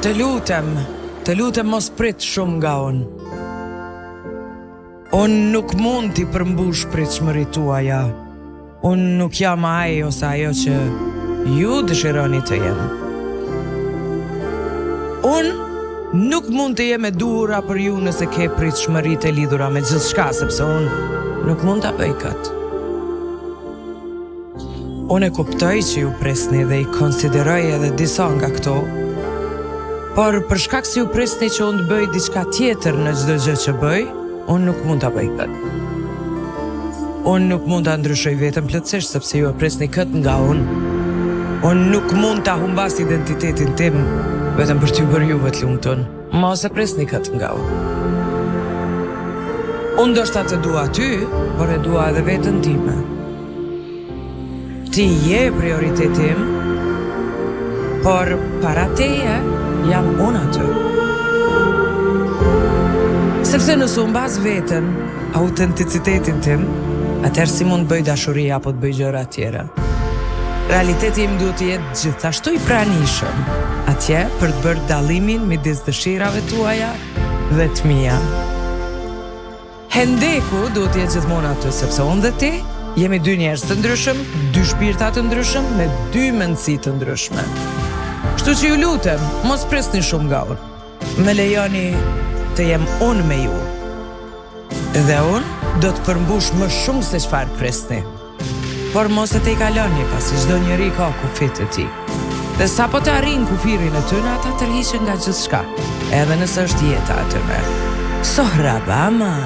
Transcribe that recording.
Të lutem mos prit shumë nga unë. Unë nuk mund t'i përmbush pritshmëritë tuaja. Unë nuk jam ai ose ajo që ju dëshironi të jem. Unë nuk mund të jem e duhura për ju nëse ke pritshmëritë e lidhura me gjithçka, sepse unë nuk mund ta bëj këtë. Unë e kuptoj që ju presni dhe i konsideroj edhe disa nga këto, por për shkak se ju presni që unë të bëj diçka tjetër në çdo gjë që bëj, unë nuk mund ta bëj këtë. Unë nuk mund ta ndryshoj veten plotësisht sepse ju e presni këtë nga unë. Unë nuk mund ta humbas identitetin tim vetëm për t'ju bërë juve të lumtur. Mos e presni këtë nga unë. Unë ndoshta të dua ty, por e dua edhe veten time. Ti je prioritetim, por para teje jam unë aty. Sepse nëse unë mbas veten, autenticitetin tim, atëherë si mund bëj dashuri apo të bëj gjëra tjera. Realiteti im duhet të jetë gjithashtu i pranishëm atje për të bërë dallimin midis dëshirave tuaja dhe të mia. Hendeku duhet të jetë gjithmonë aty, sepse unë dhe ti jemi dy njerëz të ndryshëm, dy shpirta të ndryshëm me dy mendësi të ndryshme. Kështu që ju lutem, mos presni shumë nga unë. Më lejoni të jem unë me ju. Dhe unë do të përmbush më shumë se çfarë presni. Por mos e te i kaloni, pasi çdo njeri ka kufit e tij. Dhe sa po të arrin kufirin e tyre, ata tërhiqen nga gjithçka, edhe nëse është jeta atyre. Sohrabama.